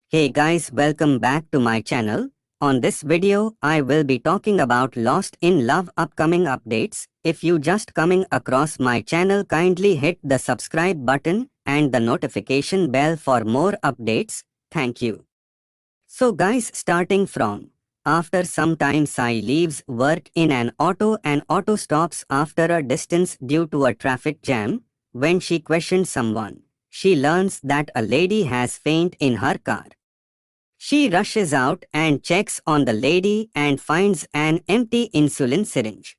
Hey guys, welcome back to my channel. On this video, I will be talking about Lost in Love upcoming updates. If you just coming across my channel, kindly hit the subscribe button and the notification bell for more updates. Thank you. So guys, starting from after some time, Sai leaves work in an auto and auto stops after a distance due to a traffic jam. When she questions someone, she learns that a lady has fainted in her car. She rushes out and checks on the lady and finds an empty insulin syringe.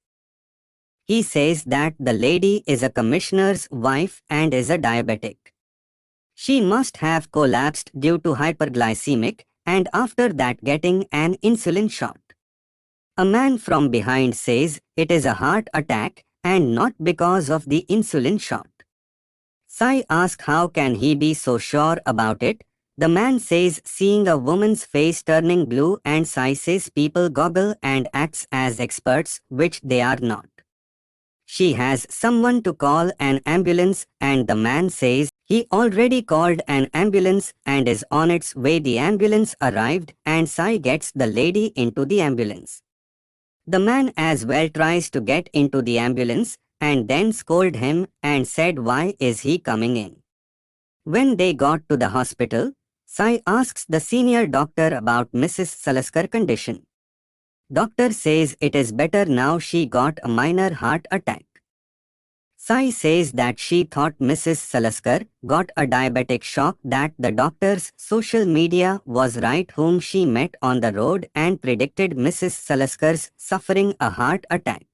He says that the lady is a commissioner's wife and is a diabetic. She must have collapsed due to hyperglycemic and after that getting an insulin shot. A man from behind says it is a heart attack and not because of the insulin shot. Sai asks how can he be so sure about it. The man says seeing a woman's face turning blue and Sai says people goggle and acts as experts, which they are not. She has someone to call an ambulance and the man says he already called an ambulance and is on its way. The ambulance arrived and Sai gets the lady into the ambulance. The man as well tries to get into the ambulance and then scolded him and said why is he coming in. When they got to the hospital, Sai asks the senior doctor about Mrs. Salaskar's condition. Doctor says it is better now, she got a minor heart attack. Sai says that she thought Mrs. Salaskar got a diabetic shock, that the doctor's social media was right whom she met on the road and predicted Mrs. Salaskar's suffering a heart attack.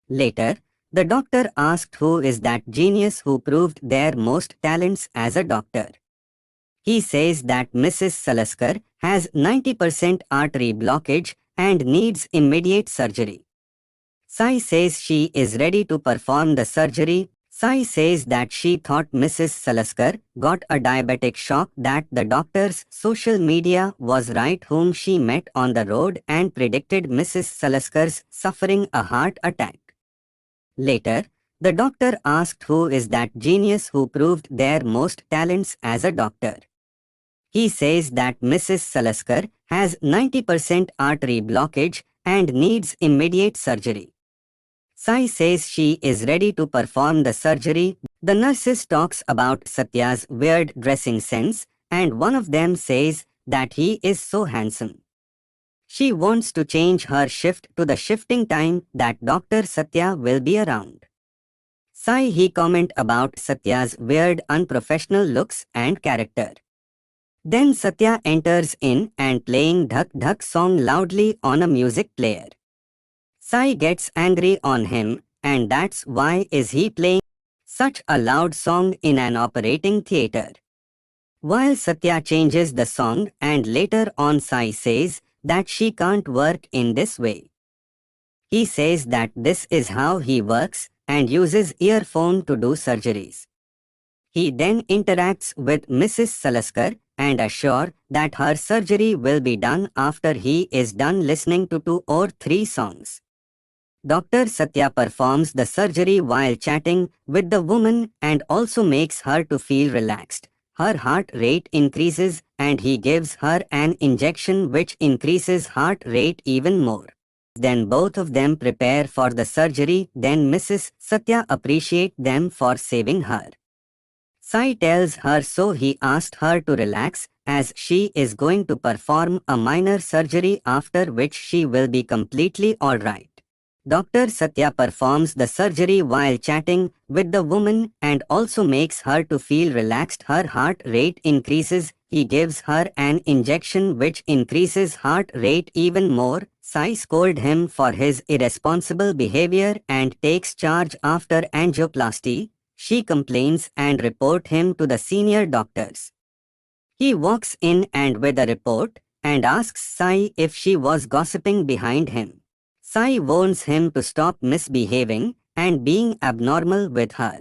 Later, the doctor asked who is that genius who proved their most talents as a doctor. He says that Mrs. Salaskar has 90% artery blockage and needs immediate surgery. Sai says she is ready to perform the surgery. Sai says that she thought Mrs. Salaskar got a diabetic shock, that the doctor's social media was right whom she met on the road and predicted Mrs. Salaskar's suffering a heart attack. Later, the doctor asked who is that genius who proved their most talents as a doctor. He says that Mrs. Salaskar has 90% artery blockage and needs immediate surgery. Sai says she is ready to perform the surgery. The nurses talks about Satya's weird dressing sense and one of them says that he is so handsome. She wants to change her shift to the shifting time that Dr. Satya will be around. Sai he comment about Satya's weird unprofessional looks and character. Then Satya enters in and playing Dhak Dhak song loudly on a music player. Sai gets angry on him and that's why is he playing such a loud song in an operating theater. While Satya changes the song and later on Sai says that she can't work in this way. He says that this is how he works and uses earphone to do surgeries. He then interacts with Mrs. Salaskar and assures that her surgery will be done after he is done listening to 2 or 3 songs. Dr. Satya performs the surgery while chatting with the woman and also makes her to feel relaxed. Her heart rate increases and he gives her an injection which increases heart rate even more. Then both of them prepare for the surgery. Then Mrs. Satya appreciates them for saving her. Sai tells her so he asked her to relax as she is going to perform a minor surgery after which she will be completely alright. Dr. Satya performs the surgery while chatting with the woman and also makes her to feel relaxed. Her heart rate increases. He gives her an injection which increases heart rate even more. Sai scolded him for his irresponsible behavior and takes charge after angioplasty. She complains and reports him to the senior doctors. He walks in and with a report and asks Sai if she was gossiping behind him. Sai warns him to stop misbehaving and being abnormal with her.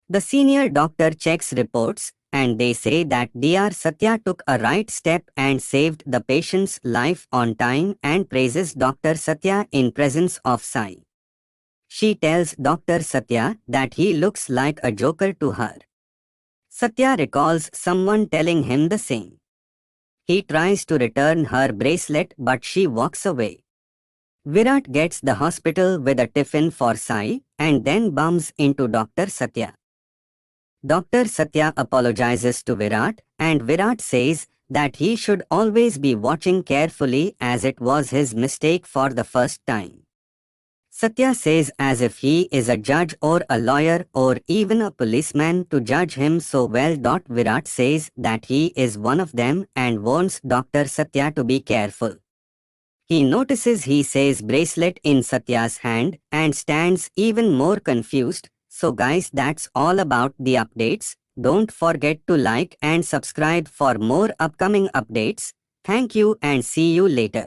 The senior doctor checks reports and they say that Dr. Satya took a right step and saved the patient's life on time and praises Dr. Satya in presence of Sai. She tells Dr. Satya that he looks like a joker to her. Satya recalls someone telling him the same. He tries to return her bracelet but she walks away. Virat gets the hospital with a tiffin for Sai and then bumps into Dr. Satya. Dr. Satya apologizes to Virat and Virat says that he should always be watching carefully as it was his mistake for the first time. Satya says as if he is a judge or a lawyer or even a policeman to judge him so well. Virat says that he is one of them and warns Dr. Satya to be careful. He notices he says bracelet in Satya's hand and stands even more confused. So guys, that's all about the updates. Don't forget to like and subscribe for more upcoming updates. Thank you and see you later.